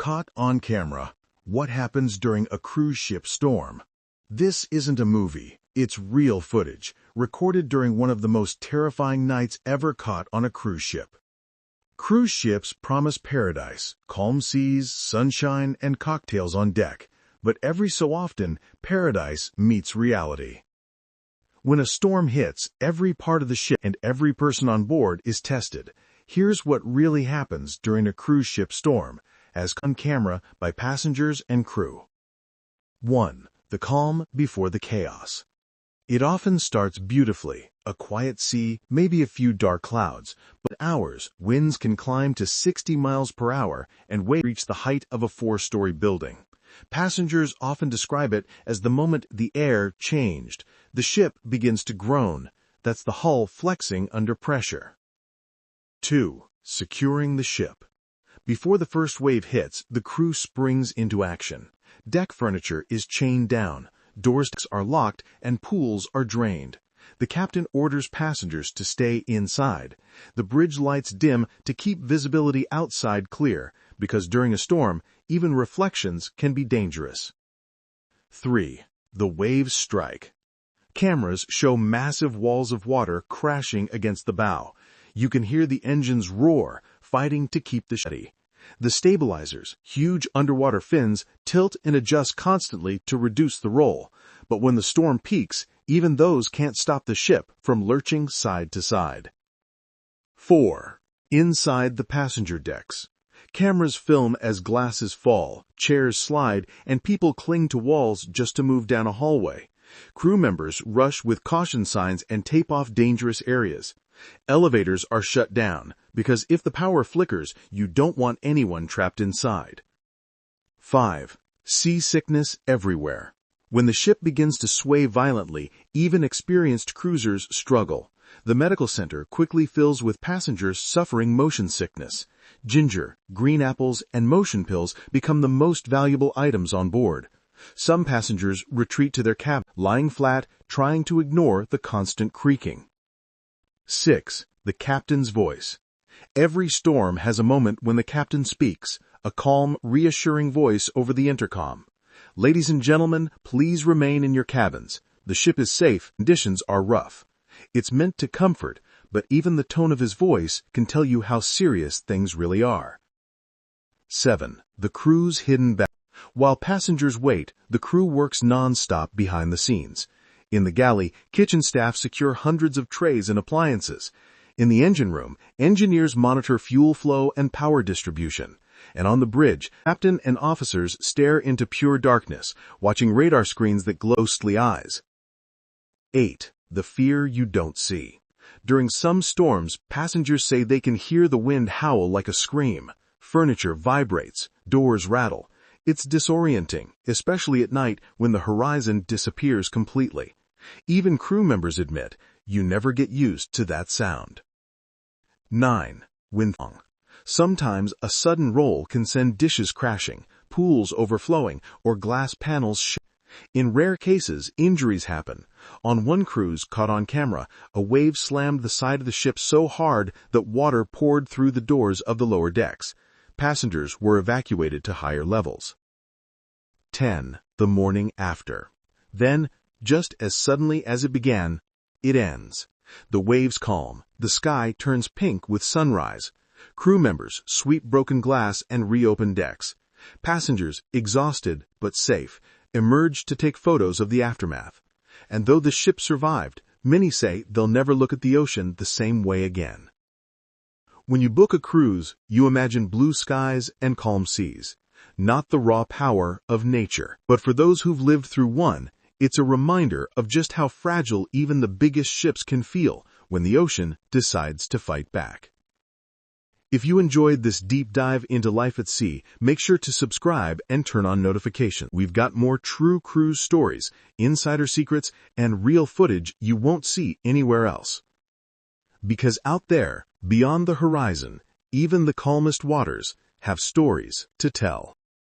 Caught on camera. What happens during a cruise ship storm? This isn't a movie. It's real footage, recorded during one of the most terrifying nights ever caught on a cruise ship. Cruise ships promise paradise, calm seas, sunshine, and cocktails on deck. But every so often, paradise meets reality. When a storm hits, every part of the ship and every person on board is tested. Here's what really happens during a cruise ship storm, as on camera by passengers and crew. 1. The calm before the chaos. It often starts beautifully, a quiet sea, maybe a few dark clouds, but hours, winds can climb to 60 miles per hour and waves reach the height of a 4-story building. Passengers often describe it as the moment the air changed. The ship begins to groan. That's the hull flexing under pressure. 2. Securing the ship. Before the first wave hits, the crew springs into action. Deck furniture is chained down, doors are locked, and pools are drained. The captain orders passengers to stay inside. The bridge lights dim to keep visibility outside clear, because during a storm, even reflections can be dangerous. 3. The waves strike. Cameras show massive walls of water crashing against the bow. You can hear the engines roar, fighting to keep the ship steady. The stabilizers, huge underwater fins, tilt and adjust constantly to reduce the roll. But when the storm peaks, even those can't stop the ship from lurching side to side. 4. Inside the passenger decks. Cameras film as glasses fall, chairs slide, and people cling to walls just to move down a hallway. Crew members rush with caution signs and tape off dangerous areas. Elevators are shut down, because if the power flickers, you don't want anyone trapped inside. 5. Seasickness everywhere. When the ship begins to sway violently, even experienced cruisers struggle. The medical center quickly fills with passengers suffering motion sickness. Ginger, green apples, and motion pills become the most valuable items on board. Some passengers retreat to their cabin, lying flat, trying to ignore the constant creaking. 6. The captain's voice. Every storm has a moment when the captain speaks, a calm, reassuring voice over the intercom. Ladies and gentlemen, please remain in your cabins. The ship is safe, conditions are rough. It's meant to comfort, but even the tone of his voice can tell you how serious things really are. 7. The crew's hidden battle. While passengers wait, the crew works non-stop behind the scenes. In the galley, kitchen staff secure hundreds of trays and appliances. In the engine room, engineers monitor fuel flow and power distribution. And on the bridge, captain and officers stare into pure darkness, watching radar screens that glow ghostly eyes. 8. The fear you don't see. During some storms, passengers say they can hear the wind howl like a scream. Furniture vibrates, doors rattle. It's disorienting, especially at night when the horizon disappears completely. Even crew members admit, you never get used to that sound. 9. Wind. Sometimes a sudden roll can send dishes crashing, pools overflowing, or glass panels shattering. In rare cases, injuries happen. On one cruise caught on camera, a wave slammed the side of the ship so hard that water poured through the doors of the lower decks. Passengers were evacuated to higher levels. 10. The morning after. Then, just as suddenly as it began, it ends. The waves calm. The sky turns pink with sunrise. Crew members sweep broken glass and reopen decks. Passengers, exhausted but safe, emerge to take photos of the aftermath. And though the ship survived, many say they'll never look at the ocean the same way again. When you book a cruise, you imagine blue skies and calm seas, not the raw power of nature. But for those who've lived through one, it's a reminder of just how fragile even the biggest ships can feel when the ocean decides to fight back. If you enjoyed this deep dive into life at sea, make sure to subscribe and turn on notifications. We've got more true cruise stories, insider secrets, and real footage you won't see anywhere else. Because out there, beyond the horizon, even the calmest waters have stories to tell.